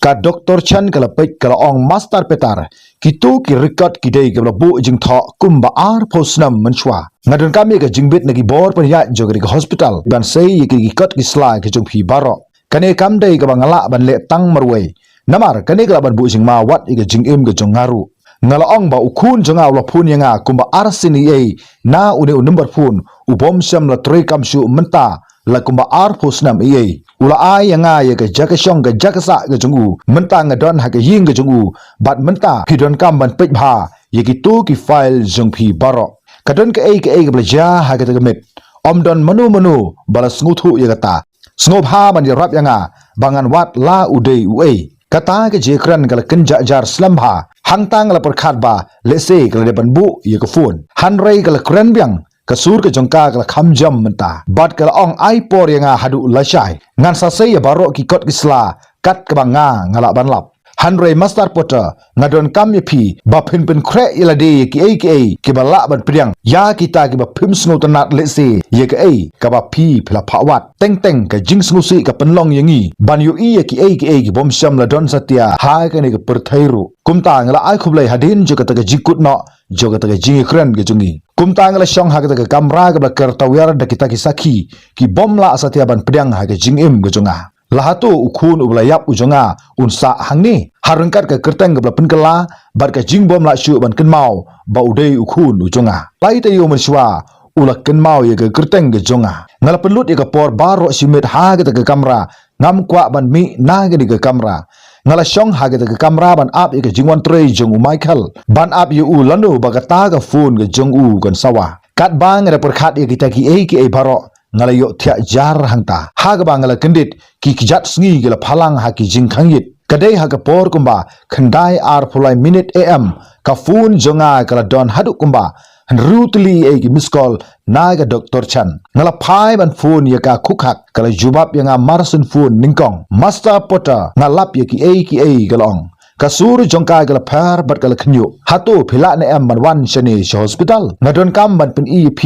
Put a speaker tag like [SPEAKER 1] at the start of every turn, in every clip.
[SPEAKER 1] ka Dr. Chan kala pek kala ong master petar kitu ki record kidei kala bu jing tho kumba ar posnam menchwa ngadon kami ka jingbit nagi bor pan ya jogri ka hospital ban sei ki kat ki sla ki jong phi baro kane kam dei ka bangala ban le tang marwei namar kane kala ban bu jing ma wat i ka jing im ka jong ngaru ngala ong ba ukun jonga la phun yanga kumba ar sini ei na une number phun ubom sam la tre kam shu menta la kumba ar posnam ei ula ai yanga ye ka jakashong ka jakasa ka jungu menta ngadon ha ka ying ka jungu bat menta phidon kam ban pek bha ye ki tu ki file jong phi baro kadon ka ei ka blaja ha ka ta met omdon manu bala snuthu ye ka ta snop ha ban rap yanga bangan wat la udei uei kata ke jekran kala kenja jar slam ha hangtang la perkhat ba lese kala de ban bu ye ka phone hanrei kala kren byang kasur ke jongka kala khamjam menta bat kala ong ai por yanga hadu lashai ngan sa sei baro ki kot kisla kat ka banga ngala ban lap hanrei master potter ngadon kam ye phi ba phin kre ila de ki bala ban priang ya kita ki ba phim sngo tanat lese ye ka ei ka ba phi phla phawat teng ka jing sngo si ka penlong yangi ban yu i ki bom sham la don satia ha ka ne ka perthairu kumta ngala ai khublai hadin jo ka ta jikut no jo ka ta jingi kren ge jungi kumta ngala shong ha ka ta kamra ka ba ker tawyar da kita ki sakhi ki bom la satia ban priang ha ka jing im ge junga lahato ukun ublayap ujonga unsa hangni harengkat ke kerteng ke belapun kela bat ke jing bom la syu ban kenmau ba udei ukun ujonga pai te yo menshwa ula kenmau ye ke kerteng ke jonga ngala pelut ye ke por baro simit ha ke kamera ngam kwa ban mi na ke ke kamera ngala shong ha ke kamera ban ap ye ke jingwan trei jong Michael ban ap ye u lanu ba ta ke phone ke jong u kan sawa kat bang re perkhat ye kita ki ei baro ngala yo thia jar hangta ha ga bangala kendit ki kijat sngi gela phalang ha ki jing khangit kadai ha ga por kumba khandai ar phulai minute am ka phone jonga kala don hadu kumba rutli e ki miss call na ga Dr. Chan ngala phai ban phone ya ka khukhak kala jubab yanga marsun phone ningkong master potter ngalap ye ki ei galong kasur jongka gala phar bat gala khnyu hato phila na am ban wan chane hospital ngadon kam ban pen EP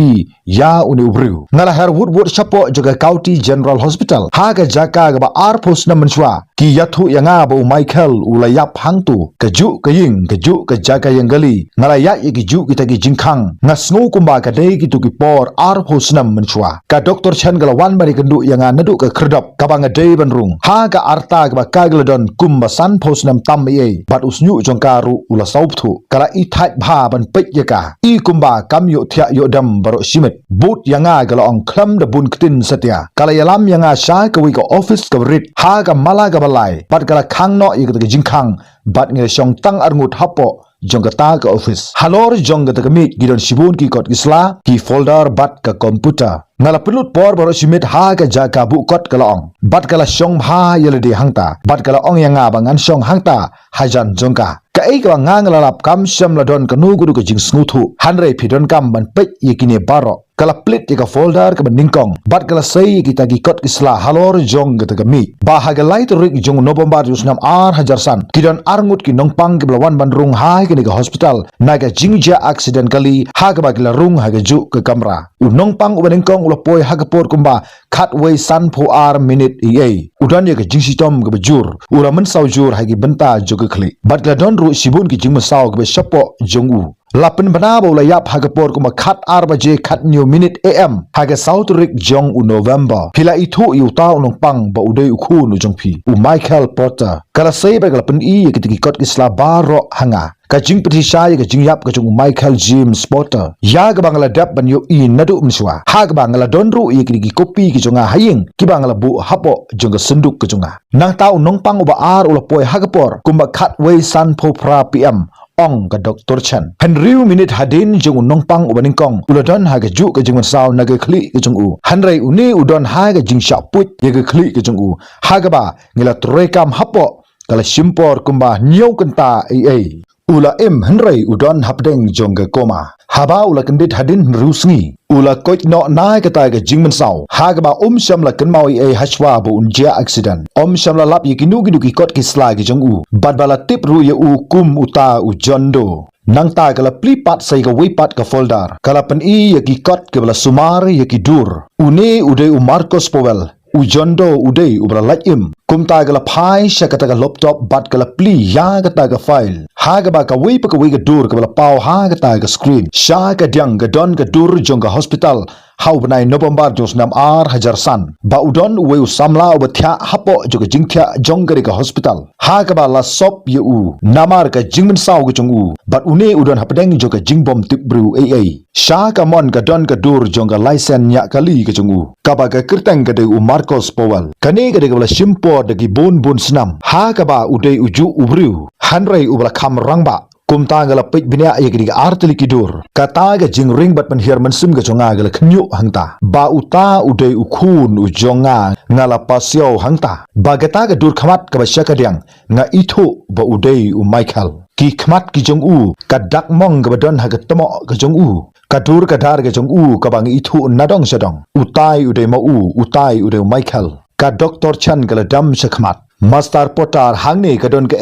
[SPEAKER 1] ya uni ubru ngala herwood chapo joga county general hospital ha ga jaka ga ba ar pos na manchwa ki yathu yanga bo Michael ulayap hangtu kaju kaying kaju ka jaka yangali ngala ya ki ju ki tagi jingkhang ngasngu kumba ka dei ki tu ki por ar pos na manchwa ka Dr. Chan gala wan bari kendu yanga nadu ka khrdap ka banga dei ban rung ha ga arta ga ba ka gala don kumba san pos nam tam bat usnyu jongkaru ula saupthu kala i thait bha ban pek yaka i kumba kam yo thia yo dam baro simit but yanga gala ong khlam da bun ktin satya kala yalam yanga sha ka wi ka office ka rit ha ga mala ga balai bat kala khang no i ka jingkhang bat nge shong tang arngut hapo jongata ka office halor jongata ka mit gidon sibun ki kot isla ki folder bat ka computer ngala pelut por baro simit ha ka jaka bu kot kalong bat kala shong bha yeledi hangta bat kala ong yanga bangan shong hangta hajan jongka ka ei ka ngangala lap kam sham ladon ka nu gudu ka jing snuthu hanrei phidon kam ban pek yekine baro kala plit ka folder ka ningkong bat kala sei kita gi kot isla halor jong ka mi ba ha ga light rik jong November usnam ar hajar san kidon arngut ki nongpang ke blawan ban rung hai ke ka hospital na ka jingja accident kali ha ka ba kala rung ha ga ju ka kamera u nongpang u ningkong poi hagapor kumba khatway san pho ar minute ei udan ye ka jingsi tom ka bajur ura man saujur hagi benta joga khli bat la don ru sibun ki jingma saw ka shapo jongu lapin bana bo la yap hagapor kumba khat ar baje khat new minute am haga south rik jong u November phila i thu yu ta unong pang ba udei u khun u jongphi u Michael Potter kala sei ba kala pen i ye ki kot isla baro hanga ka jing pati sha ka jing yap ka jung Michael James Potter ya ga bangala dap ban yo i nadu mswa ha ga bangala donru i ki kopi ki jonga haying ki bangala bu hapo jonga senduk ka jonga nang tau nong pang ba ar ula poi ha ga por kumba khat wei san pho pra pm ong ka Dr. Chan henriu minute hadin jung nong pang ubaning kong uladon ha ga ju ka jing saw na ga khli ka jung u hanrei uni udon ha ga jing sha put ye ga khli ka jung u ha ga ba ngila trekam hapo kala simpor kumba nyau kenta ei ula henrei udon hapdeng jongga koma haba ula kendit hadin rusngi ula koit no nai ka tai ga jingman saw ha ga ba sham la kan mawi e hashwa bu unjia accident sham la lap yikinu gi ki kot ki sla gi jong u bat bala tip ru ye u kum uta u jondo nang ta kala plipat sai ka wipat ka folder kala pen i ye ki kot ke bala sumar ye ki dur une ude u Marcos Powell ujondo uday ubra lajim kumta gala phai shakata ga laptop bat gala pli ya gata ga file ha ga ba ka wei pa ka wei ga dur ka bala pau ha gata ga screen sha ga dyang ga don ga dur jong ga hospital hau banai November jos nam ar hajar san ba udon wei samla ba thya hapo jo ga jingthya jong ga hospital ha ga ba la sop ye u namar ka jingmin saw ga jong u bat une udon hapdeng jo ga jingbom tip bru ai sha ka mon ga don ga dur jong ga license nya kali ga jong u ka ba ga kirtang ga de u Marcos Powell kane ga de ga simpo de gi bon snam ha ka ba udai uju ubru hanrei ubla kham rangba kumta gala pik binya yegri artli kidur kata ga jing ring bat man hier man sim ga chonga gala khnyu hangta ba uta udai ukhun ujonga ngala pasyo hangta ba gata ga dur khamat ka ba shakadyang nga itho ba udai u Michael ki khmat ki jong u ka dak mong ga don ha ga tamo ga jong u ka dur ka dar ga jong u ka bang itho nadong sadong utai udai ma u utai udai Michael ka Dr. Chan gala dam shakmat Master Potar hangne ka don ka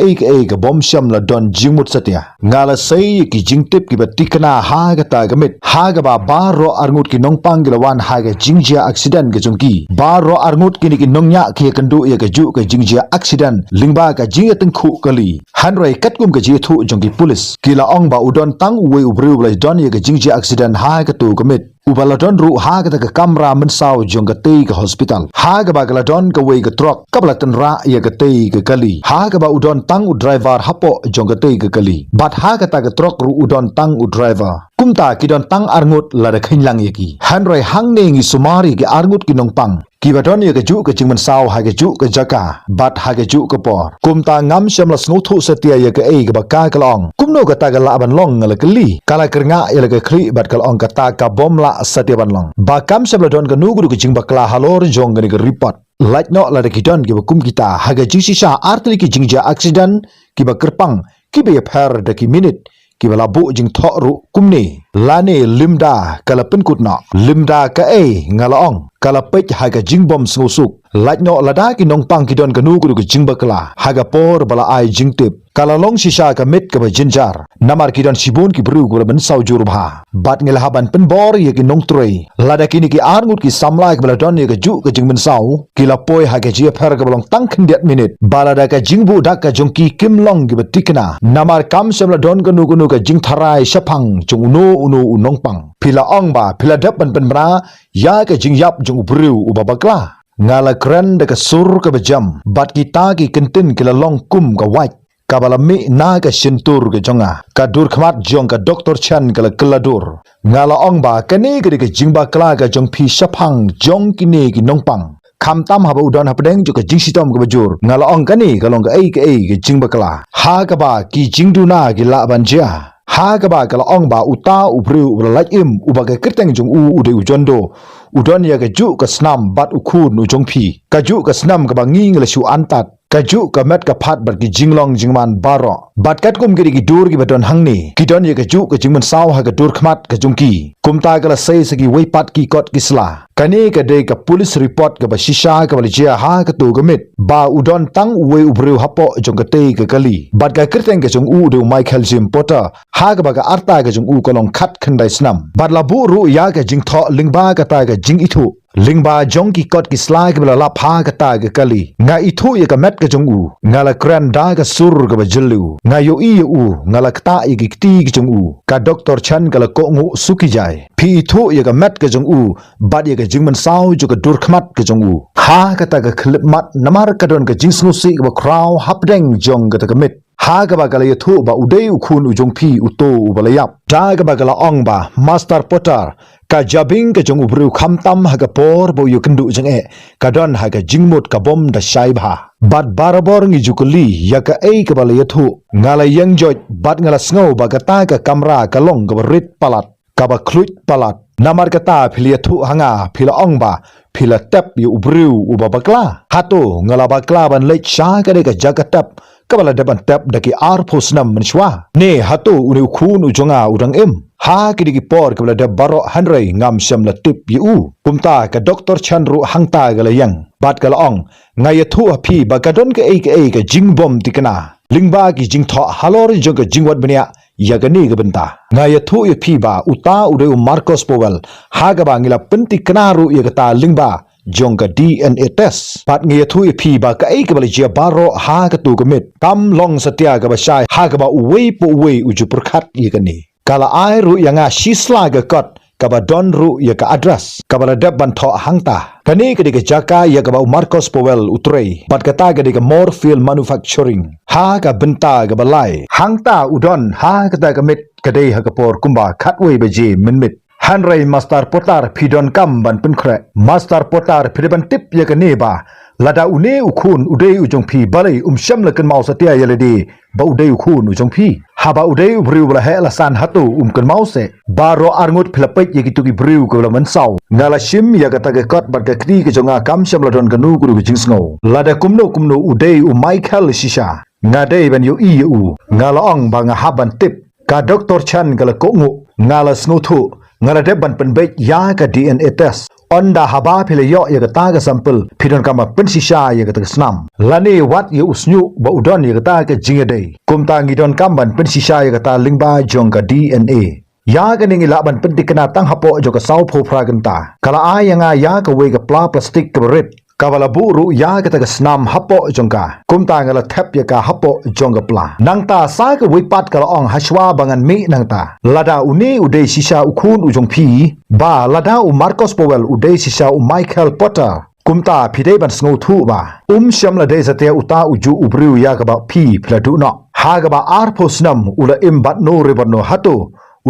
[SPEAKER 1] ka bom sham la don jingmut satya ngala sei ki jingtip ki batikna ha ga ta gamit ha ga ba ro arngut ki nongpang gilawan ha ga jingjia accident ga jongki ba ro arngut ki nongnya ki kandu ya ga ju ka jingjia accident lingba ka jinga tengkhu kali hanrei katkum ka ji thu jongki police kila ong ba udon tang we ubru bla don ya ga jingjia accident ha ga tu gamit ubaladon ru ha ga ka kamera men saw jong ga te ga hospital ha ga ba galadon ka we ga truck kablatan ra ya ga te ga kali ha ga ba udon tang u driver hapo jong ga te ga kali bat ha ga ta ga truck ru udon tang u driver kumta ki don tang arngut la da khinlang yaki hanroi hangne ngi sumari ki arngut ki nongpang ki badon ya ga ju ka jingman saw ha ga ju ka jaka bat ha ga ju ka por kumta ngam sham la sngu thu satia ya ga ga ba ka kalong kumno ga ta ga la ban long la kali kala kernga ya la ga khri bat kalong ka ta ka bom la satia ban long ba kam sham la don ga nu gu ga jing ba kla halor jong ga ni ga report like no la da ki don ki ba kum kita ha ga ji sha artri ki jingja accident ki ba kerpang ki be phar da ki minute ki bala bu jing tho ru kumni lane limda kala pen kutna limda ka ngala ong kala pek ha ga jing bom snusuk like no lada ki nong pang ki don ka nu gu jing bakla ha ga por bala ai jing tip kala long shisha ka mit ka ba jinjar namar ki don sibun ki bru gu ban saw jur bha bat ngel haban pen bor ye ki nong trei lada ki ni ki arngut ki samla ki bala don ye ka ju ka jing ban saw ki la poi ha ga ji pher ka balong tang khindiat minute bala da ka jing bu dak ka jong ki kim long ki ba tikna namar kam semla don ka nu gu ka jing tharai shapang jong no unu unong pang pila ong ba pila dap ban bra ya ka jing yap jong bru u babakla ngala kran de ka sur ka bejam bat kita ki kentin kila long kum ka white kabala mi na ka shintur ka jonga ka dur khmat jong ka Dr. Chan kala kaladur ngala ong ba kane ka jingba kala ka jong phi shapang jong kine ki nongpang kham tam haba udon hapdeng jo ka jingsitom ka bajur ngala ong kane ka long ka jingba kala ha ka ba ki jingdu na ki la banja ha ka ba kala ong ba uta ubru ulak im ubaga kirteng jong ude ujondo udon ya ka ju ka snam bat ukhun ujong phi ka ju ka snam ka bangi ngla shu antat ka ju ka met ka phat bat ki jinglong jingman baro bat kat kum giri ki dur ki badon hangni ki don ya ka ju ka jingman saw ha ka dur khmat ka jungki kumta kala sei sagi wei pat ki kot kisla kane ka de ka police report ka ba shisha ka ba jia ha ka tu ka mit ba udon tang wei ubru hapo jong ka te ka kali bat ka kirteng ka jong u de Michael Jim Potter ha ka ba ka arta ka jong u ka long khat khandai snam bat la bu ru ya ka jing tho lingba ka ta ka jing ithu lingba jong ki kot ki slai ka la pha ka ta ka kali nga ithu ya ka met ka jong u nga la kran da ka sur ka ba jilu nga yo i u nga la kta i ki ti ki jong u ka Dr. Chan ka la ko ngu suki jai phi ithu ya ka met ka jong u bat ya ka jingman saw jo ka dur khmat ka jong u ha ka ta ka khlip mat namar ka don ka jing snu si ka ba kraw hapdeng jong ka ta ka mit ha ga ba gala yathu ba udei ukhun ujong phi uto ubalayap da ga ba gala ong ba Master Potter ka jabing ka jong ubru khamtam ha ga por bo yukendu jeng ka don ha ga jingmut ka bom da shai bha bat barabor ngi jukuli ya ka ka bala yathu ngala yang joj bat ngala sngo ba ga ta ka kamra ka long ga rit palat ka ba khluit palat namar ka ta philiathu hanga phila ong ba phila tap yu ubru ubabakla hatu ngala bakla ban lech sha ka de ka jagatap kabala daban tap daki ar phosnam manshwa ne hatu uni khun ujonga udang em ha kidigi por kabala da baro hanrei ngam sham la tip yu kumta ka Dr. Chandru hangta gala yang bat gala ong ngaya thu phi ba ka don ka ka jingbom tikana lingba ki jingtho halor joga jingwat bania yagani ga benta ngaya thu phi ba uta ude Marcos Powell ha ga ba ngila penti kanaru yagata lingba jong ka DNA test pat nge thu phi ba ka ai ka bali jia baro ha ka tu komit kam long satya ka ba shai ha ka ba uwe po uwe uju perkhat ye ka ni kala ai ru yanga shisla ga kot kaba don ru ya ka address kaba dab ban tho hangta kani ka diga jaka ya ka ba Marcos Powell utrei pat kata ka diga Moorfield Manufacturing ha ka benta ka balai hangta udon ha kata ka mit kadai ha ka por kumba khatwei beje minmit Hanrei Master Potar Pidon Kam ban Pinkre Master Potar Pidiban Tip ya ka neba lada une ukun udei ujong pi balai sham lakan mau satia yaledi ba udei ukun ujong pi haba udei ubriu bala he alasan hatu kan mau se baro arngut philapet ye gitu ki briu ko la man sau ngala shim ya kata ke kot bat ka kri ke jonga kam sham ladon kanu guru ki jingsngo lada kumno udei Michael Shisha ngadei ban yu i u ngala ong ba nga haban tip ka Dr. Chan kala kongu ngala snuthu ngala de ban penbek ya ka DNA test onda haba phile yo ya ta ga sample phidon kama pensisha ya ta snam lani wat ye usnyu ba udon ya ta ga jingade kumta ngidon kamban pensisha ya ta lingba jongka DNA ya ga ningi laban pentikna tang hapo jo ka sau pho fraganta kala ayanga ya ka we ga plastic ka red kawala buru ya ka ta snam hapo jongka kumta ngala thep ya ka hapo jongka pla nangta sa ka we pat kala ong hashwa bangan mi nangta lada uni udei shisha ukun ujong phi ba lada Marcos Powell udei shisha Michael Potter kumta phidei ban sngo thu ba sham la dei satia uta uju ubriu ya ka ba phi platu no ha ga ba ar phosnam ula imbat no rebano hatu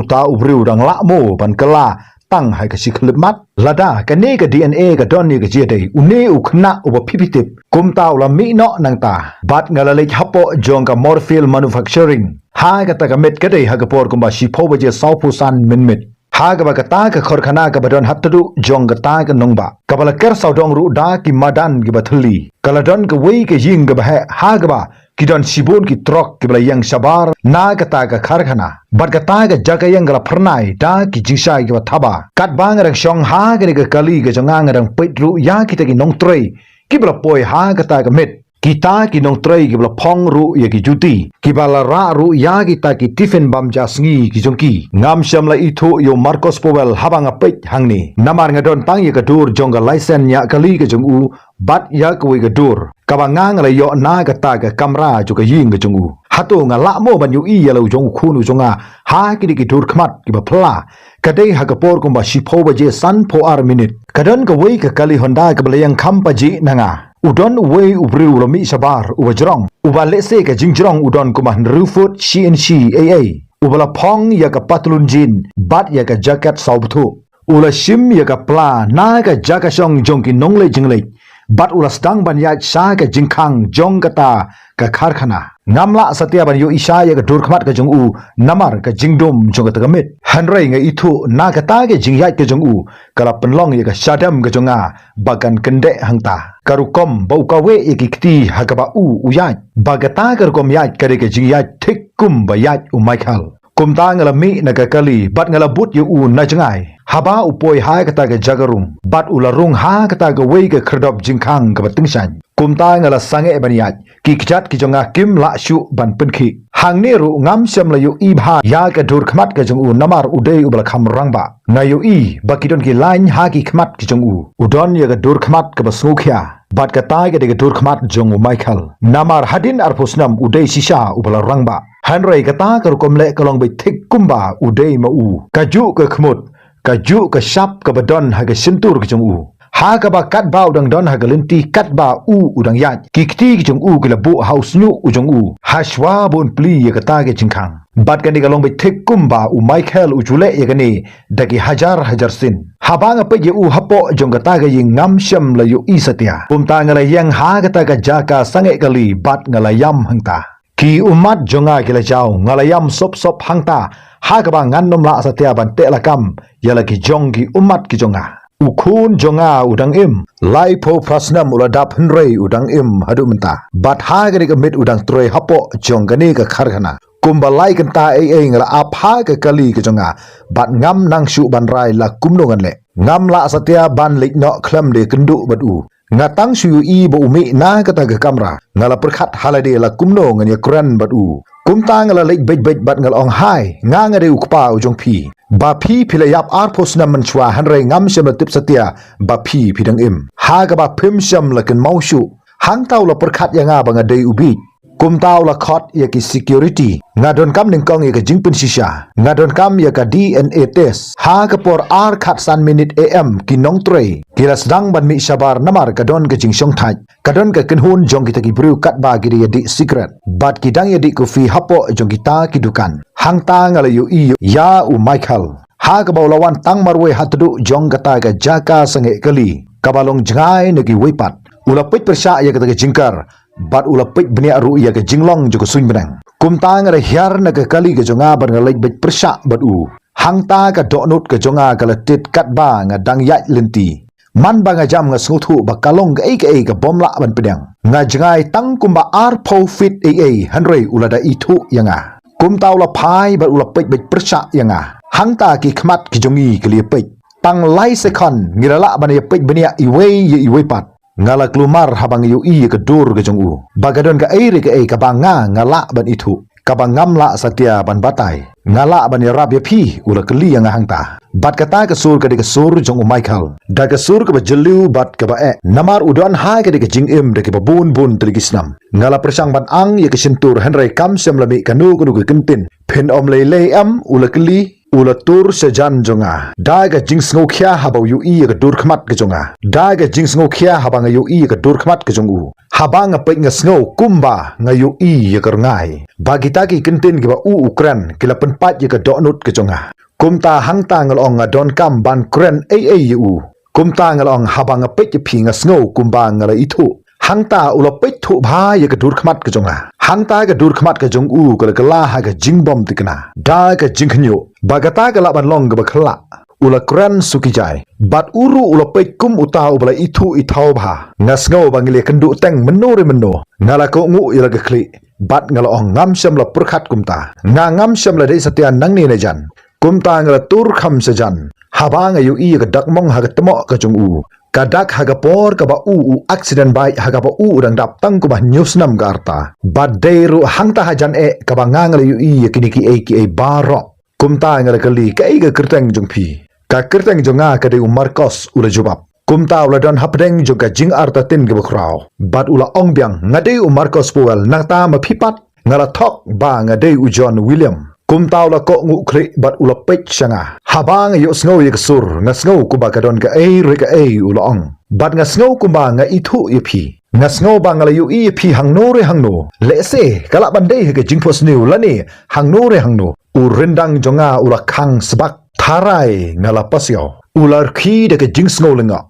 [SPEAKER 1] uta ubriu dang la mo ban kala tang hai ka sikhlmat lada ka ne ka DNA ka don ni ka je dei une ukhna uba phipitip kumta ula mi no nangta bat ngala le hapo jong ka Moorfield Manufacturing ha ka ta ka met ka dei ha ka por kumba shi pho ba je sau phu san min ha ka ba ka ta ka khor khana ka badon haptadu jong ka ta ka nongba ka bala ker sau dong ru da ki madan ki bathli kala don ka wei ka ying ka ba ha ka ba kidon sibun ki trok ki bala yang sabar na ka ta ka kharkhana bat ka ta ka jaga yang gala pharnai da ki jingshai ki thaba kat bang rang shong ha ka ni ka kali ka jongang rang petru ya ki ta ki nong trei ki bala poi ha ka ta ka met kita ki nong trei ki bala phong ru ya ki juti ki bala ra ru ya ki ta ki tiffin bam ja sngi ki jongki ngam sham la ithu yo Marcos Powell habang apet hangni namar ngadon tang ya ka dur jongga license ya kali ka jongu bat ya ka we ka dur kabangang la yo na ka ta ka kamera ju ka ying ka jongu hatu nga la mo ban yu i ya lo jong khunu jonga ha ki ki dur khmat ki ba phla kadai ha ka por kumba shi pho ba je san pho ar minute kadon ka we ka kali Honda ka blayang kham pa ji nanga udon we ubriu lo mi sabar ubajrong ubale se ka jingjrong udon kuman rufut CNC AA ubala phong ya ka patlun jin bat ya ka jacket saubthu ula shim ya ka pla na ka jaka shong jongki nongle jingle bat ula stang ban ya sha ka jingkhang jong kata ka kharkhana ngamla satya ban yo isha ya ka durkhmat ka jongu namar ka jingdom jong ka gamit hanrei ngai ithu na ka ta ke jingyat ka jongu kala penlong ya ka shadam ka jonga bagan kende hangta karukom bau ka we ikiti hakaba uyat bagata karukom yat kare ka jingyat thik kum bayat Michael kumta ngala mi nakakali bat ngala but yu na jangai haba upoi ha kata ka jagarung bat ularung ha kata ka we ka khrdop jingkhang ka batingsan kumta ngala sange baniat ki kjat ki jonga kim la shu ban pinki hangni ru ngam sham la yu i bha ya ka dur khmat ka jong namar udei ubal kham rangba na yu i bakidon ki line ha ki khmat ki jong udon ya ka dur khmat ka basmukhya bat ka tai ka de dur khmat jong Michael namar hadin arphusnam udei shisha ubal rangba hanrei ka ta ka komle ka long be thik kumba udei ma kaju ka khmut kaju ka shap ka badon ha ka sintur ka jong ha ka ba kat ba udang don ha ka linti kat ba udang yat kikti ki jong ki la bu house nu ujong hashwa bon pli ya ka ta ke jingkhang bat ka ni ka long be thik kumba Michael ujule ya ka ni daki hajar sin habang apa ye hapo jong ka ta ga ying ngam sham la yu isatya pumta ngala yang ha ka ta ka jaka sange kali bat ngala yam hangta ki umat jonga kila jao ngalayam sop hangta ha ka ba ngan nom la satya ban te la kam yala ki jong ki umat ki jonga ukhun jonga udang im lai pho prasnam ula dap hnrei udang im hadu menta bat ha ga mit udang troi hapo jong gani ka kharkhana kumba lai kan ta ngala apha ka kali ka jonga bat ngam nang shu ban rai la kumno ngan le ngam la satya ban lik no khlam de kendu badu ngatang shu i bo umi na kata ga kamera ngala perkhat halade la kumno ngani kran badu kumta ngala lek bej bat ngal ong hai nga ngare ukpa ujong phi ba phi philayap ar phosna manchwa hanre ngam shem la tip satia ba phi phidang im ha ga ba phim sham la kan maushu hang taw la perkhat ya nga ba nga dei ubi kum taw la khot ya ki security nga don kam ning kong ya ka jingpin shisha nga don kam ya ka DNA test ha ka por ar khat san minute am ki nong trei ki la sedang ban mi shabar namar ka don ka jing shong thai ka don ka ken hun jong ki ta ki bru kat ba ki ya di secret bat ki dang ya di ku fi hapo jong ki ta ki dukan hang ta ngala yu i ya u Michael ha ka baulawan tang marwe hatdu jong ka ta ka jaka sange kali kabalong jangai ne ki weipat ula pit persha ya ka ta ka jingkar bat ula pit benia ru ya ka jinglong jo ko suin benang kum tang ra hiar na ka kali ka jonga ban ngalai bet persha bat u hang ta ka donut ka jonga ka latit kat ba nga dang ya lenti man ba nga jam nga snuthu ba kalong ka ei ka bomla ban pedang nga jangai tang kumba ar pho fit ei hanrei ula da itu yanga kum taw la phai bat ula pit bet persha yanga hang ta ki khmat ki jongi ka li pit tang lai sekon ngirala ban ya pit benia iwe pat ngala klumar habang yu i ke dur ke jong u bagadon ka air ke ka banga ngala ban itu ka bangam la satia ban batai ngala ban rab ya phi ula kli yang hangta bat kata ke sur ke sur jong u Michael da ke sur ke bajelu bat ke ba namar udon ha ke jing im de ke bun teligisnam ngala persang ban ang ya ke sentur henry kam sem lami kanu ke kentin pen om le am ula kli ula tur sejan jonga daga jing sngokhya habau yu i ka dur khmat ke jonga daga jing sngokhya habang yu i ka dur khmat ke jongu habang pe nga snow kumba nga yu i ya kar ngai bagita ki kentin ki ba u ukran ki la penpat ya ka donut ke jonga kumta hangta ngalong nga don kam ban kren yu kumta ngalong habang pe ki phi nga snow kumba ngala itu hangta ula pe thu bha ya ka dur khmat ke jonga hangta ka dur khmat ka jong u ka la ha ka jingbom tikna da ka jinghnyo bagata ka la ban long ka khla ula kran sukijai bat uru ula pe kum uta ubla itu ithau bha ngasngo bangile kendu teng menore menno ngala ko ngu ila ka khli bat ngala ong ngam sham la purkhat kumta ngam sham la dei satyan nang ni ne jan kumta ngala tur kham sajan habang ayu i ka dakmong ha ka temo ka jong u kadak haga por ka ba u accident bai haga ba u rang dap tang ko ba news nam garta badairu hangta hajan ka ba ngangal yu i kini ki baro kumta ngal kali ka ga kerteng jong phi ka kerteng jonga ka de Marcos ula jubab kumta ula don hapdeng juga jing arta tin ge bakrao bad ula ong byang ngade Marcos puel nangta ma phipat ngala thok ba ngade John William kumta ula ko ngu khri bat ula pech shanga habang yo snow ye sur nga snow kuba ka don ka ula ong bat nga snow kuba nga ithu ye phi nga snow ba ngala yu i phi hangno le se kala bandei ke jingphos new lani hangno u rendang jonga ula khang sbak tharai ngala pasyo ular khi de ke jing snow lenga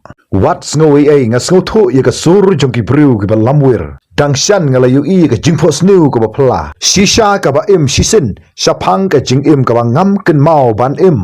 [SPEAKER 1] wat snow ye nga snow thu ye ka sur jongki bru ke lamwir dangshan ngala yu i ka jingphos new ko ba phla shisha ka ba im shisin shapang ka jing im ka ba ngam ken mau ban im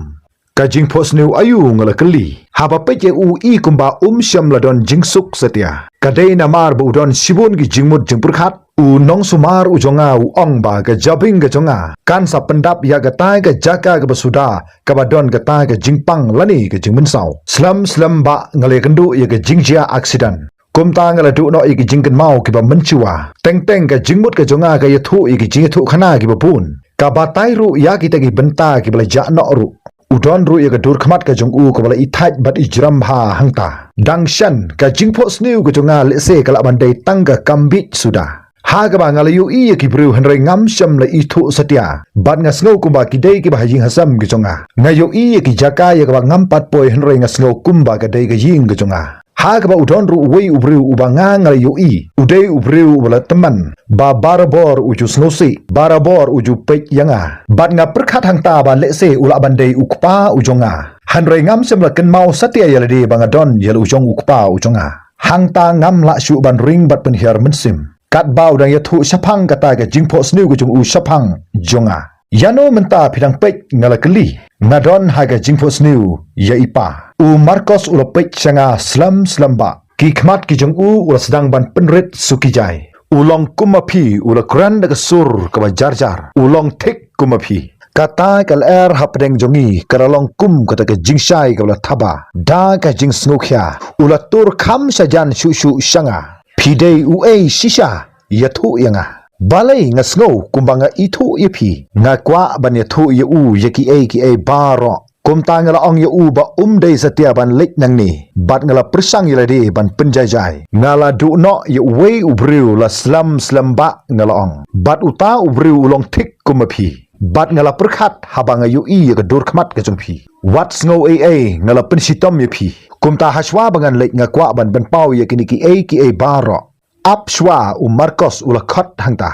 [SPEAKER 1] ka jingphos new ayu ngala kali haba pe je u i kumba sham la don jingsuk satia ka dei na mar bu don shibun gi jingmut jingpur khat u nong sumar u jonga u ong ba ka jabing ka jonga kan sa pendap ya ka tai ka jaka ka basuda ka ba don ka tai ka jingpang lani ka jingmin sau slam ba ngale kendu ya ka jingjia accident kumta ngala du no iki jingkan mau ki ba menchua teng ka jingmut ka jonga ka yathu iki jingthu khana ki ba pun ka ba tai ru ya ki ta ki benta ki bla ja no ru udon ru ya ka dur khmat ka jong u ko bla ithaj bat ijram ha hangta dangshan ka jingpho sniu ka jonga le se kala bandai tangga kambit suda ha ka ba ngala yu i ki bru hanrai ngam sham la ithu satia bat ngasngo kumba ki dei ki ba jing hasam ki jonga ngayo i ki jaka ya ka ba ngam pat poi hanrai ngasngo kumba ka dei ka jing ka jonga ha ka ba udon ru wei ubru ubanga ngala yu i udei ubru wala teman ba barabor uju snosi barabor uju pek yanga bat nga perkhat hangta ba lese ula bandai ukpa ujonga hanrai ngam sem la ken mau satia ya de banga don yel ujong ukpa ujonga hangta ngam la shu ban ring bat pen hiar mensim kat bau dang yathu shapang kata ga jingpho sniu gu jong u shapang jonga yano menta phidang pek ngala kali ngadon haga jingpho sniu ya ipa u Marcos ula pek changa slam ba ki khmat ki jong u ula sedang ban penret sukijai ulong kumapi ula kran daga sur ka jar ulong thik kumapi kata kal hapdeng jongi karalong kum kata ka jingshai ka thaba da ka jing snokhya ula tur kham sajan shu shanga pidei shisha yathu yanga balai ngasngo kumbanga itu ipi ngakwa ban ya thu ya u ya ki e baro kumta ngala ong ya u ba dei setia ban lek nang ni bat ngala persang ya de ban penjajai ngala du no ya wei ubriu la slam ba ngala ong bat uta ubriu ulong tik kumapi bat ngala perkhat habanga yu ya dur khmat ka jungpi wat sngo ngala pensitom ya pi kumta haswa bangan lek ngakwa ban pau ya ki e baro apshwa Marcos ulakhat hangta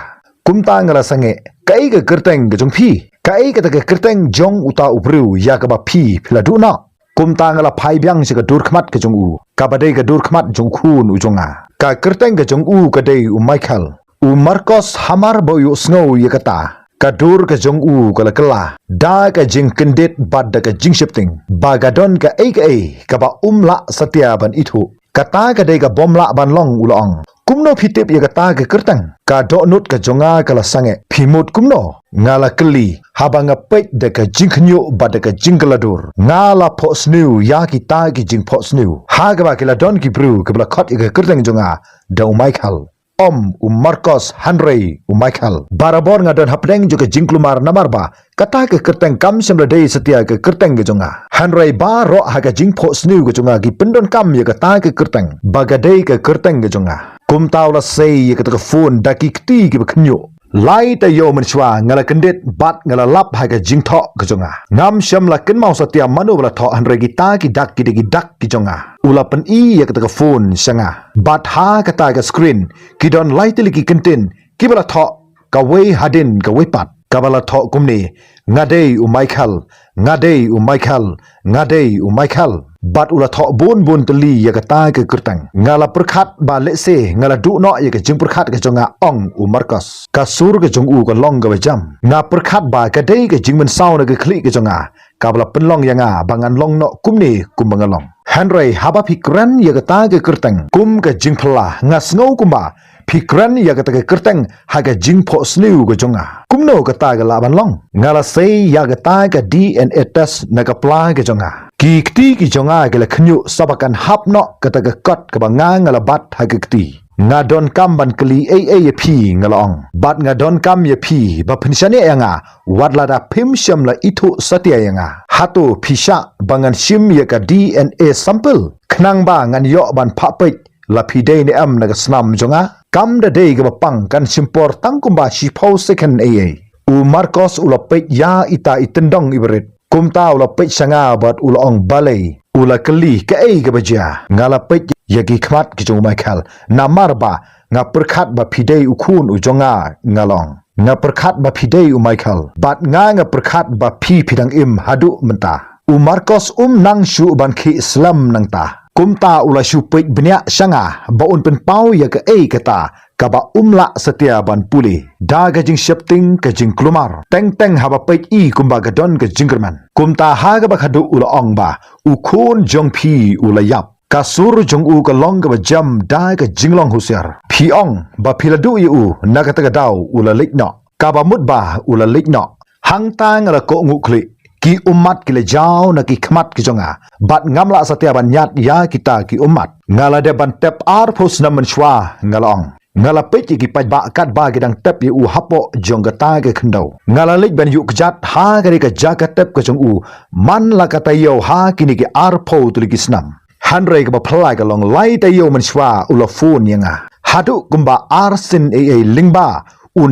[SPEAKER 1] kumta ngala sange kai ga kerteng ga jongphi kai ga ta kerteng jong uta ubru ya ga ba phi philaduna kumta ngala phai byang se ga dur khmat ga jong u ka ba dei ga dur khmat jong khun u jonga ka kerteng ga jong u ka dei Michael Marcos hamar bo yu sngo ya kata ka dur ga jong u ka la kala da ka jing kendit bad da ka jing shifting ba ga don ka ka ba la satya ban itu kata ka dei ga bomla ban long ulong kumno phitip ya kata ke kertang ka do nut ka jonga kala sange phimut kumno ngala keli habanga pek de ka jingkhnyo bad ka jingladur ngala phosnu ya kita ki jing phosnu ha ga ba kila don ki bru ka bla khat ka kertang jonga da Michael Marcos Henry Michael barabor ngadon hapdeng juga jingklumar namarba kata ke kerteng kam semla dei setia ke kerteng ke jonga Henry ba ro ha ka jingpho snu ke jonga gi pendon kam ya kata ke kerteng bagadei ke kerteng ke jonga kum taula sei ya kata ke phone daki kti ke beknyo lai ta yo menshwa ngala kendit bat ngala lap ha ka jingtho ke jonga ngam semla ken mau setia manu bla tho Henry kita ki dak ki jonga ulapan ya kata ke phone sanga bat ha kata ke screen kidon laitili ki kentin kibala tho ka wei hadin ka wei pat kabala tho kumni ngadei Michael bat ula tho bun teli ya kata ke kertang ngala perkhat ba lese ngala du no ya ke jing perkhat ke jonga ong Marcos kasur ke jong u ka long ka jam nga perkhat ba ka dei ke jing men saw na ke kli ke jonga kabla penlong ya nga bangan long no kumni kumbangalong Henry haba pikran ya kata ke kertang kum ke jing phla nga sngo kumba pikran ya kata ke kertang ha ke jing pho snu ke jonga kumno kata ke laban long ngala sei ya kata ke DNA test na ka pla ke jonga ki kti ki jonga ke la khnyu sabakan hapno kata ke kot ke banga ngala bat ha ke kti ngadon kam ban kli ya phi ngalong bat ngadon kam ya phi ba phinshane yanga wadlada phim sham la ithu satya yanga hatu phisha bangan shim ya ka DNA sample khnang ba ngan yo ban pha pe la phi dei ne am na ka snam jonga kam da dei ga pang kan simpor tangkumba shi phau second Marcos ula pe ya ita itendong ibrit kumta ula pe sanga bat ula ong balai ula keli ke ga baja ngala pe yagi khmat ki jong Michael namar ba nga perkhat ba phidei ukhun ujonga ngalong nga perkhat ba phidei Michael bat nga perkhat ba phidang im hadu menta Marcos nang shu ban khi islam nang ta kumta ula shu pe bnya sanga ba un pen pau ya ka kata ka ba la setia ban puli da ga jing shifting ka jing klumar teng haba pe kumba ga don ka jingkerman kumta ha ga ba khadu ula ong ba ukhun jong phi ula yap kasur jong u ka long ga jam da ga jinglong husiar phi ong ba philadu yu na ka ta ga daw ula likno ka ba mut ba ula likno hang ta ngala ko ngu kli ki umat ki le jaw na ki khmat ki jonga bat ngamla satya ban nyat ya kita ki umat ngala de ban tep ar phos na man shwa ngalong ngala pe ki paj ba kat ba gidang tep yu hapo jonga ta ge khandau ngala lik ban yu kjat ha gari ka ja ka tep ka jong u man la ka ta yo ha kini ki ar pho tu ki snam Henry ka ba phlai ka long lai ta yo man shwa ula phone yanga hadu kumba ar sin lingba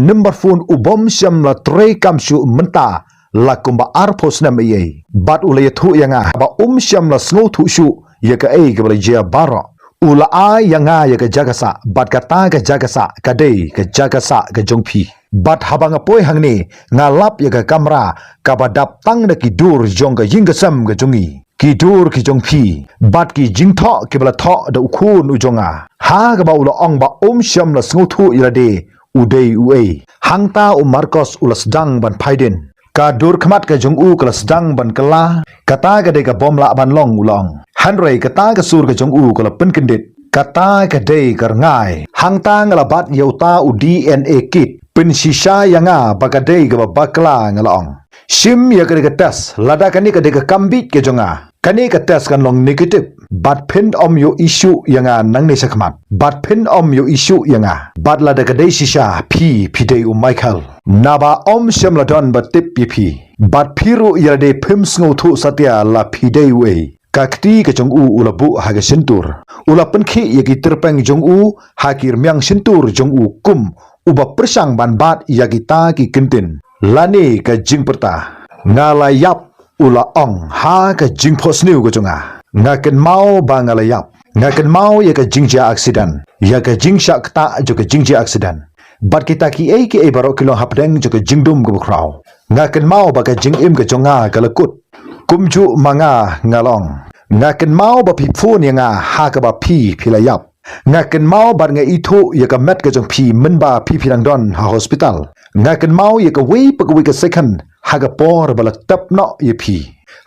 [SPEAKER 1] number phone bom sham la tre kam shu menta la kumba ar phos na mai bat ula thu yanga ba sham la snow thu shu ya ka ka ba je baro ula yanga ya ka jagasa bat ka ta ka jagasa ka dei ka jagasa ka jongphi bat habanga poi hangni ngalap ya ka kamera ka ba dap tang na ki dur jong ka ying ka sam ka jongi ki dur ki jongphi bat ki jingtho ki bala tho da ukhun ujonga ha ga ba ula ong ba sham la snow thu ila de udei hangta Marcos ula sedang ban phaiden ka dur khmat ka jong u kala sedang ban kala kata ka de ka bom la ban long ulong Henry kata ka sur ka jong u kala pen kendit kata ka de kar ngai hang ta ngala bat yauta u DNA kit pin shisha yanga baka de ka bakla ngala ong shim ya ka de ka tas lada ka ni ka de ka kambit ke jonga Kani ka test kan long negative. Bat pin yo isu yang nang ni sakmat. Bat pin yo isu yang bat la da kadai shisha pidei Michael. Naba syam la don bat tip pi. Bat piru de pim sngo thu satya la pidei we. Kakti ke jong ula bu haga sentur. Ula penki yagi terpeng jong hakir miang sentur jong kum uba persang ban bat yagi ta ki kentin. Lani ke jing perta. Ngalayap ula ong ha ke jing posniu ke jonga. Ngaken mau ba ngalayap. Ngaken mau ya ke jingja aksiden. Ya ke jingsha kta jo ke jingja aksiden. Bat kita ki baro kilo hapdeng jo ke jingdum ke bukrau. Ngaken mau ba ke jingim ke jonga ke lekut. Kumju manga ngalong. Ngaken mau ba pipun yang ha ke ba pilayap. Ngaken mau ba nga itu ya ke met ke jong menba pilang don ha hospital. Ngaken mau ya ke wei ke second ha ke por ba tap no ya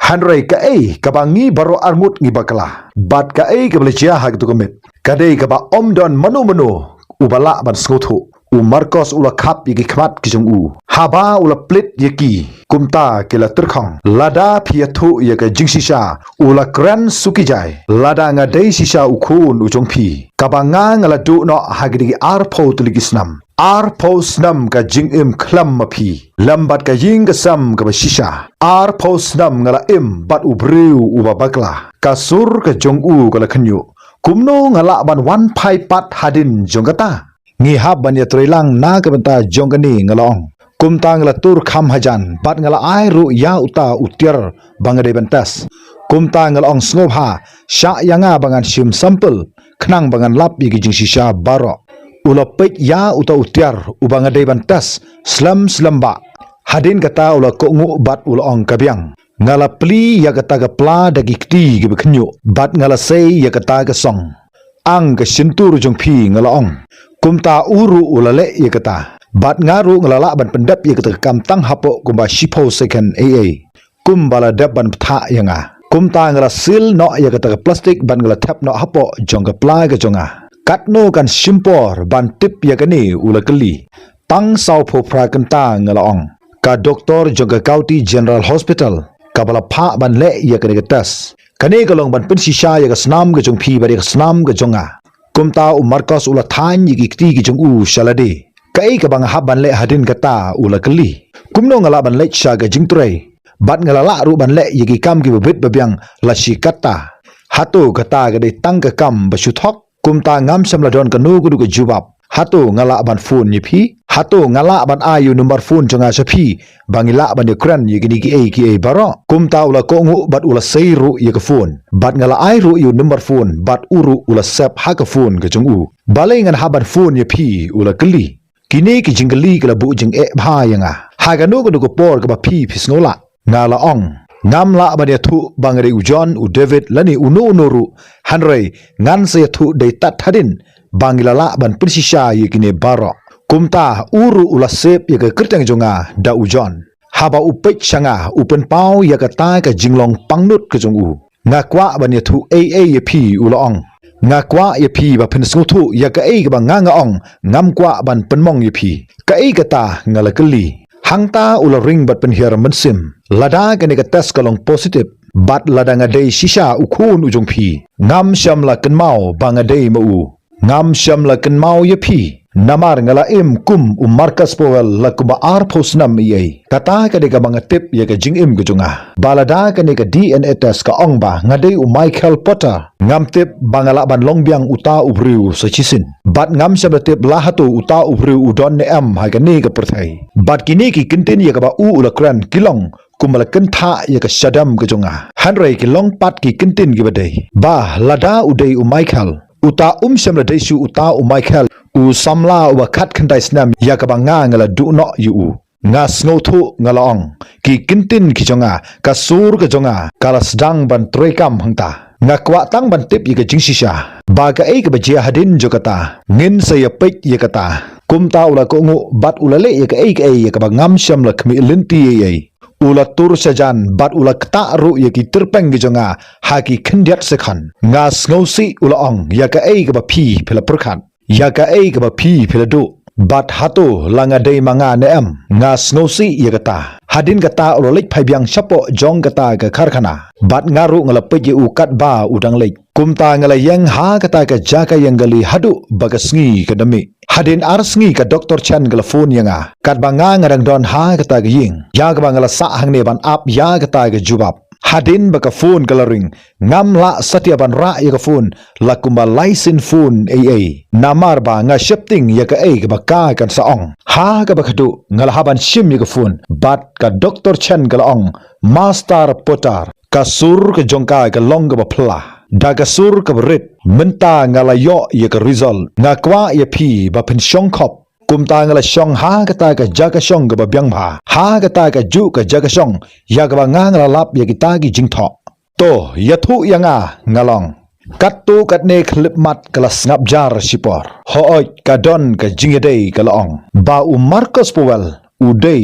[SPEAKER 1] Hanrei ka ka ba ngi baro armut ngi bakala. Bat ka ka belajar ha ke komit. Kadai ka ba don manu ubala ban skotu. Marcos ula kap yaki kmat kijong haba ula plit yaki kumta kila terkhong lada piatu yaka jingsisha ula kran sukijai lada ngadai sisa ukun ujong pi kabanga ngaladu no hagidi arpo tuligisnam arpo snam ka jingim klam mapi lambat ka ying kasam ka shisha arpo snam ngala bat ubriu ubabakla kasur ka jong kala kanyu kumno ngala ban wan pai pat hadin jongkata ngi hab ban ya trilang na ka benta jongani ngalong kumta ngala tur kham hajan bat ngala ai ru ya uta utiar bangade bentas kumta ngalong snobha sha yanga bangan sim sampel khnang bangan lap bi gijing shisha baro ulapek ya uta utiar ubangade bentas slam ba hadin kata ula kongu bat ulong kabyang ngala pli ya kata ga pla dagi kti gi bekhnyo bat ngala sei ya kata ga song ang ka sintur jong pi ngalaong kumta uru ulale ye kata bat ngaru ngalala ban pendap ye kata kamtang hapo kumba shipo second kumbala dab ban ptha yanga kumta ngala sil no ye kata plastik ban ngala tap no hapo jong ka pla ga jonga katno kan simpor ban tip ye kani ulakeli tang sau pho pra kanta ngalaong ka doktor jong ka county general hospital kabala pha ban le ye kani tas kane kalong ban pensisha ya snam ga jong phi bari snam ga jonga kumta Marcos ula than yi kti gi jong shalade kai ka bang haban le hadin kata ula kali kumno ngala ban le cha ga jingtrei bat ngala la ru ban le yi kam gi bit babyang la shi kata hatu kata ga de tang ka kam ba shu thok kumta ngam sam la don ka nu gu ga jubab hatu ngala ban phone ni phi hatu ngala ban ayu number phone jonga sa phi bangila ban ukran yi gini ki baro kumta ula kongu bat ula seiru yi ka phone bat ngala ai ru yu number phone bat uru ula sep ha ka phone ka jongu balengan haban phone yi phi ula kli kini ki jingali kala bu jing bha yanga ha ga nu ko por ka ba phi fisnola ngala ong ngamla ba de thu bangre u John u David lani unu noru hanrei ngan se thu de tat hadin bangilala ban persisha yi kini baro kumta uru ula sep ya ka kerteng jonga da u John haba upek shanga upen pau ya ka ta ka jinglong pangnut ka jongu ngakwa ban ya thu ye phi ula ong ngakwa ye phi ba phen sku thu ya ka ba nga ong ngamkwa ban penmong ye phi ka ka ta ngalakali hangta ula ring bat pen hiar mensim lada ka ne ka test kalong positive bat lada ngadei shisha ukhun ujong phi ngam shamla kenmau bangadei mau ngam shamla kenmau ye phi namar ngala kum Marcus Powell lakuba posnam ye kata ka de ka banga tip ye ka jingim gujunga balada ka ne ka DNA test ka ongba ngadei Michael Potter ngam tip bangala ban longbyang uta ubriu sachisin bat ngam shabla tip lahatu uta ubriu udon ne am ha ka ne ka perthai bat kini ki kintin ye ka ba ulakran kilong kumala kentha ye ka shadam gujunga hanrei kilong pat ki kintin gi badai ba lada udei Michael uta shamla deisu uta Michael samla wa khat khandai snam ya ka banga ngala du no yu nga snothu ngala ong ki kintin ki jonga ka sur ka jonga kala sedang ban troikam hangta nga kwa tang ban tip yi ka jingsisha ba ka ka bajia hadin jokata ngin sa ya pek ye kata kumta ula ko ngu bat ula le ye ka ye ka bangam sham la khmi linti ye ula tur sajan bat ula kta ru ye ki terpeng gi jonga ha ki khindiat sekhan nga sngosi ula ong ya ka ba phi phela purkhan ya ka ba phi phela du bat hatu langa dei manga neam nga sngosi ye kata hadin kata rolik phaibyang chapo jong kata ka kharkhana bat ngaru ngala peje u kat ba udang lek kumta ngala yang ha kata ka jaka yang gali hadu bagasngi ka dami hadin arsngi ka Dr. Chen ngala phone yanga kat banga ngarang don ha kata ga ying ya ga ngala sa hangne ban ap ya kata ga jubab hadin baka phone coloring ngam la satya ban ra ya ka phone la kumba license phone aa namar ba nga shifting ya ka ai ka baka kan saong ha ka bakadu ngala haban shim ya ka phone bat ka Dr. Chen galong master potar ka sur ka jongka ka long ka phla da ka sur ka rit menta ngala yo ya ka result nga kwa ya phi ba phin shong khop kumta ngala shong ha kata ka jaga shong ga byang bha ha kata ka ju ka jaga shong ya ga nga ngala lap ya kita gi jingtho to yathu yanga ngalong kat tu kat ne khlip mat kala snap jar sipor ho oi ka don ka jingedei kala ong ba u Marcus Powell u dei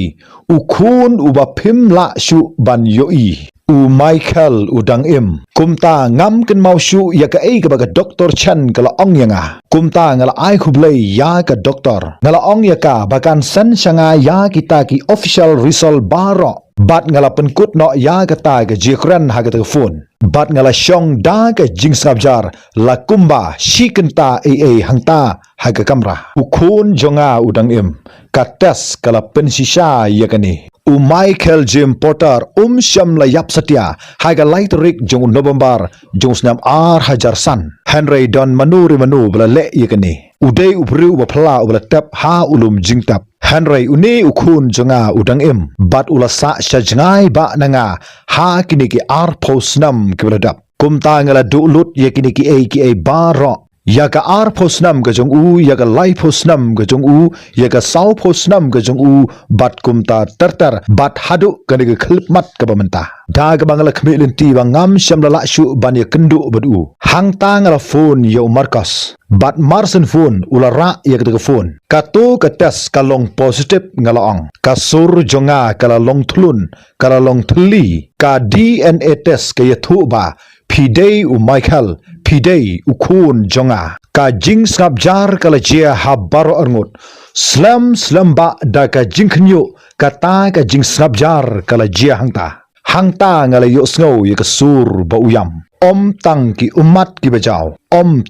[SPEAKER 1] u khun u ba phim la shu ban yoi u Michael udang im kumta ngam ken mau shu ya ka ei ka ba Dr. Chen kala ong yanga kumta ngala ai khublei ya ka doktor ngala ong ya ka bakan san shanga ya kita ki official result baro bat ngala penkut no ya ka ta ka jikran ha ka phone bat ngala shong da ka jing sabjar la kumba shikenta aa hangta ha ka kamra ukhun jonga udang im ka tes kala pensisha ya kani u Michael Jim Potter sham la yap satya haga light rik jong November jong snam hajar san Henry Don Manu bala le yakani udai ubru bapla ubala tap ha ulum jingtap Henry uni ukhun jonga udang im bat ula sa shajngai ba nanga ha kini ki posnam kibladap kumta ngala dulut yakini ki a baro ya ka posnam ga jong u ya ka lai posnam ga jong u ya ka sau posnam ga jong u bat kumta tartar bat hadu ka ne khlip mat ka bamenta da ga bangala khmelin ti bangam shamla la shu ban ya kendu badu hang tang la phone ya Marcus bat Marson phone ula ra ya ka phone ka to ka test ka long positive ngalaong ka sur jonga ka long thulun ka long thli ka DNA test ka yathu ba Pidei u Michael, pidei u kun jonga. Ka jing snap jar kala jia habaro arngut. Slam ba da ka jing knyo kata ka jing snap jar kala jia hangta. Hangta ngala yo snow ya ka sur ba uyam. Tang ki umat ki bajau.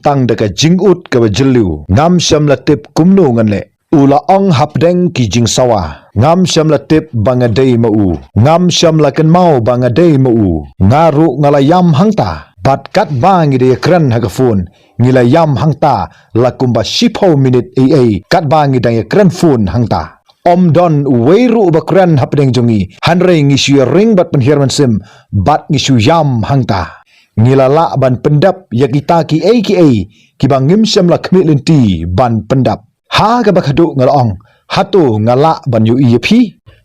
[SPEAKER 1] Tang da ka jing ut ka bajiliu. Ngam syam latip kumno nganle. Ula ong hapdeng ki jing sawa ngam syam latip bangadei mau ngam syam laken mau bangadei mau ngaru ngalayam hangta bat kat bang ide kran haga phone ngilayam hangta lakumba shipo minute aa kat bang ide kran phone hangta don weiru bakran hapdeng jongi hanre ngisyu ring bat penhirman sim bat ngisyu yam hangta ngilala ban pendap yakita ki aka ki bangim syam lakmi lenti ban pendap ha ka bakhadu ngalong hatu ngala ban yu ipi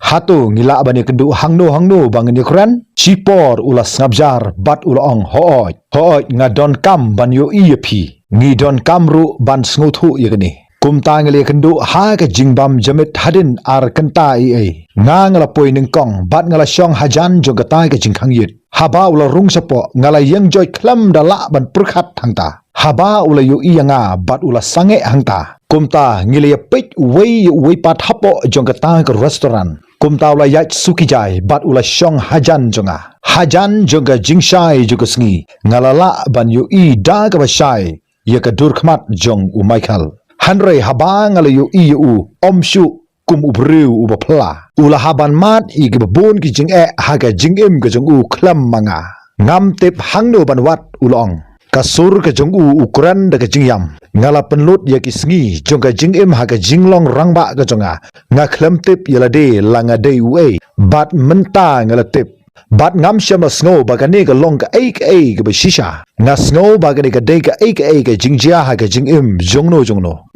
[SPEAKER 1] hatu ngila ban kendu hangno bangen yakran chipor ula snabjar bat ulong hooj ngadon kam ban yu ipi ngidon kamru ban snuthu yakni kumta ngale kendu ha ka jingbam jamit hadin ar kanta ai ngala poi ningkong bat ngala shong hajan jogata ka jingkhang yit haba ula rung sapo ngala yang joy klam dala ban purkhat hangta haba ula yu iyanga bat ula sange hangta kumta ngile pik wei pat hapo jongkata ke restoran kumta ula yach sukijai bat ula shong hajan jonga jingshai juga sngi ngalala ban yu i da ka bashai ya ka durkhmat jong u Michael hanre haba ngala yu i u omshu kum ubriu u bapla ula haban mat i ke babon ki jing haga jingim ke jong u klam manga ngam tip hangno ban wat ulong kasur ke jong u ukuran da ke jingyam ngala penlut ya kisngi jong ka jingim ha ka jinglong rangba ka jonga nga khlem tip yala de langa de uai bat menta ngala tip bat ngam shama snow ba ka ne ka long ka ai ka ba shisha nga snow ba ka ne ka de ka ai ka jingjia ha ka jingim jongno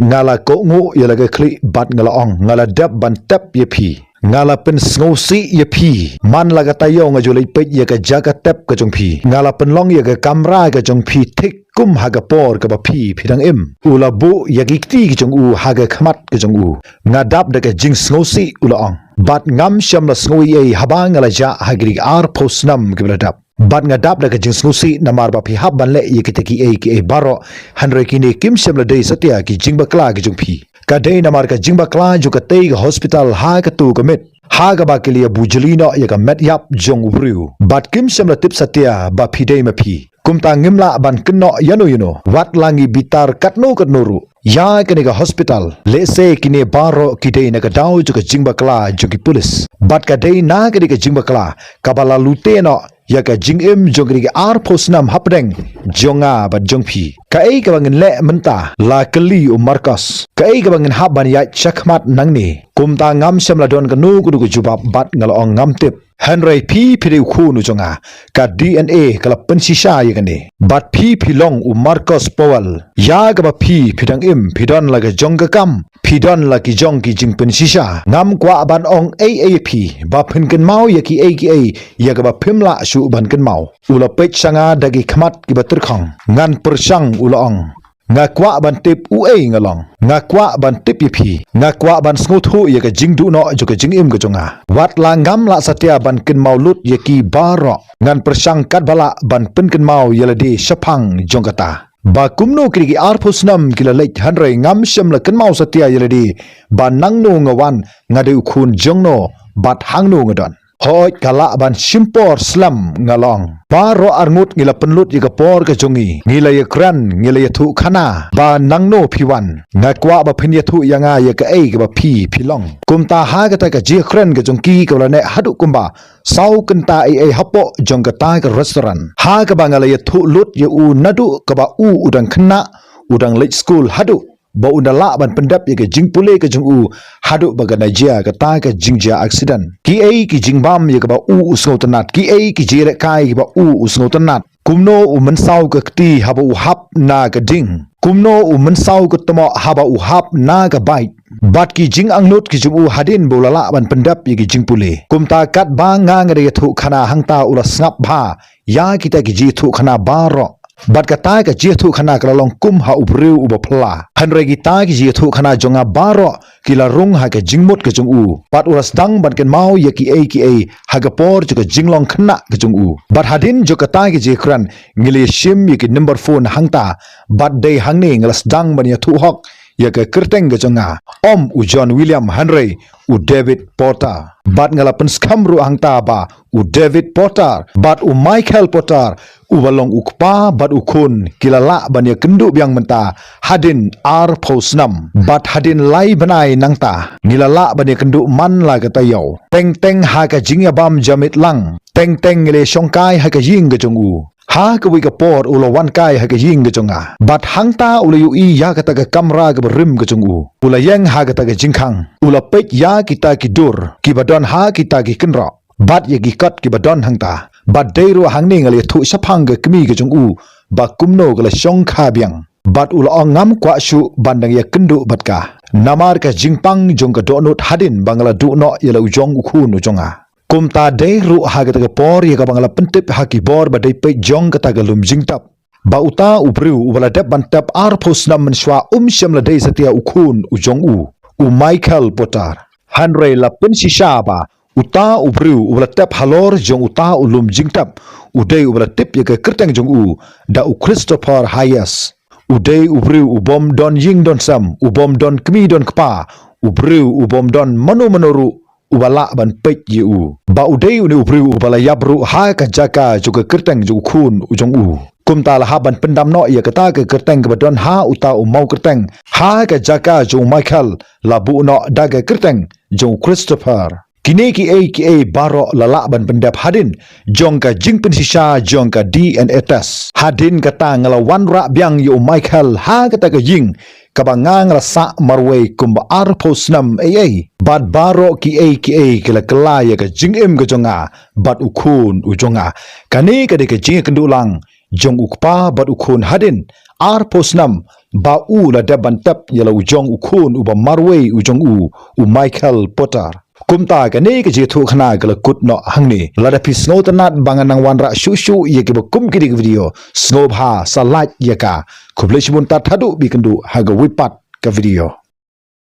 [SPEAKER 1] ngala ko ngu yala ka kli bat ngala ong ngala dab ban tap ye phi ngala pen sngosi ye phi man laga tayo nga julai pet ye ka jaga tap ka jong phi ngala pen long ye ka kamera ka jong phi thik kum haga por ka ba phi phidang im ula bu ye gikti ki jong u haga khmat ka jong u ngadap da ka jing sngosi ula ong bat ngam sham la snoi ai habang ngala ja hagri ar posnam kibladap bat ngadap da ka jing sngosi namar ba phi hab ban le ye kitaki ai ki baro hanre ki ne kim sham la dei satya ki jing bakla ki jong phi kadai namar ka jingba kla ju ka tei ka hospital ha ka tu ka mit ha ga ba ke liya bujulino ya ka met yap jong ubriu bat kim sem la tip satia ba phidei ma phi kumta ngimla ban kinno yano wat langi bitar katno katnoru ya kene ka hospital le se kine baro kidei na ka dau ju ka jingba kla ju ki police bat ka dei na ka jingba kla kabala luteno ya ka jingim jongri ka ar posnam hapdeng jonga bat jongphi ka ei ka bangin le menta la kali u marcos ka ei ka bangin haban ya chakmat nangni kumta ngam semla don ka nu ku ku jubab bat ngal ong ngam tip Henry P phiri khu nu jonga ka DNA kala pensisa ya kane bat P philong u Marcos Powell ya ka ba P phidang im phidon la ka jong kam phidon la ki jong ki jing pensisa ngam kwa ban ong AAP ba phin ken mau ya ki AKA ya ka ba phimla su ban ken mau ula pech sanga dagi khmat ki batur khang ngan persang ula ong ngakwa ban tip ue ngalong ngakwa ban tip yipi ngakwa ban snuthu ya ka jingdu no jo ka jingim ka jonga wat la ngam la satya ban kin maulut ya ki baro ngan persang kat bala ban pin kin mau yaladi shapang jongkata ba kumno krigi arphusnam kila lek hanrai ngam shem la kin mau satya yaladi ban nangno ngawan ngade khun jongno bat hangno ngadon hoi kala ban simpor slam ngalong baro arngut ngila penlut ya por ka jongi ngila ya kran ngila ya thu khana ba nangno phiwan ngakwa ba phinya thu yanga ya ka ei ka ba philong kumta ha ka ta ka ji kran ka jongki ka la ne hadu kumba sau kenta ei hapo jong ka ta ka restaurant ha ka ba ngala ya thu lut ya u nadu ka ba u udang khna udang late school hadu ba undala ban pendap ya ka jing pule ka jong u hadu ba ga najia ka ta ka jingja accident ki ei ki jingbam ya ka ba u usngo tanat ki ei ki jere kai ba u usngo tanat kumno u mansau ka kti haba u hap na ka ding kumno u mansau ka tamo haba u hap na ka bite bat ki jing angnut ki jum u hadin bolala ban pendap ya ki jing pule kumta kat ba nga ngare thu khana hangta ula snap bha ya kita ki ji thu khana baro bat kata ka ji thu khana kala long kum ha ubriu ubapla hanre gita ki ji thu khana jonga baro kila rung ha ka jingmut ka jung u pat uras dang ban ken mau ya ki a ha ga por ka jinglong khana ka jung u bat hadin jo kata ki ji kran ngile shim ya ki number phone hangta bat day hangne ngalas dang ban ya thu hok ya ka kerteng ka jonga om u John William Henry u David Porter bat ngala pen skamru hangta ba u David Porter bat u Michael Porter u balong ukpa bat u kun kilala bania kendu biang menta hadin ar posnam bat hadin lai banai nangta nilala bania kendu man la ka tayo teng teng ha ka jingya bam jamit lang teng teng ngile shongkai ha ka ying ka jongu ha ka wi ka por ulo wan kai ha ka ying ka jonga bat hangta ulo yu i ya ka ta ka kamra ka rim ka jongu ula yang ha ka ta ka jingkhang ula pek ya kita ki dur ki badon ha kita ki kinro bat ye gi kat ki badon hangta bat deiru hangni ngale thu saphang ga kmi ga jongu ba kumno gala shongkha biang bat ula ongam kwa shu bandang ya kendu batka namar ka jingpang jong ka donut hadin bangala du no yela ujong ukhu no jonga kumta deiru ha ga ta por ye ka bangala pentip ha ki bor ba dei pe jong ka ta ga lum jingtap ba uta ubriu ubala dep bantap ar posnam menshwa shamla dei satia ukhun ujong u Michael Potter hanre la pensisha ba uta ubriu ubala tep halor jong uta ulum jingtap udei ubala tip ya ka kerteng jong u da u Christopher Hayes udei ubriu ubom don ying don sam ubom don kmi don kpa ubriu ubom don manu manoru ubala ban pek ye u ba udei uni ubriu ubala yabru ha ka jaka juga kerteng jong khun ujong u kumta la haban pendam no ya kata ke kerteng ke badon ha uta mau kerteng ha ka jaka jong Michael labu no daga kerteng jong Christopher kini ki a baro lala ban pendap hadin jong ka jing pensisa jong ka DNA test hadin kata ngala wan ra biang yo Michael ha kata ka jing kabangang rasa marway kumba ar posnam a bad baro ki a kala kala ya ka jing em ka jonga bad ukun ujonga kani ka de ka jing kendulang jong ukpa bad ukun hadin ar posnam ba u la daban tap yala ujong ukun uba marway ujong u Michael Potter kumta ka ne ka jethu khana ka kut no hangni lada phi snow tanat bangan nang wanra shu ye ke kum ki video snow bha salat ya ka khuble shibun ta thadu bi kandu ha ga wipat ka video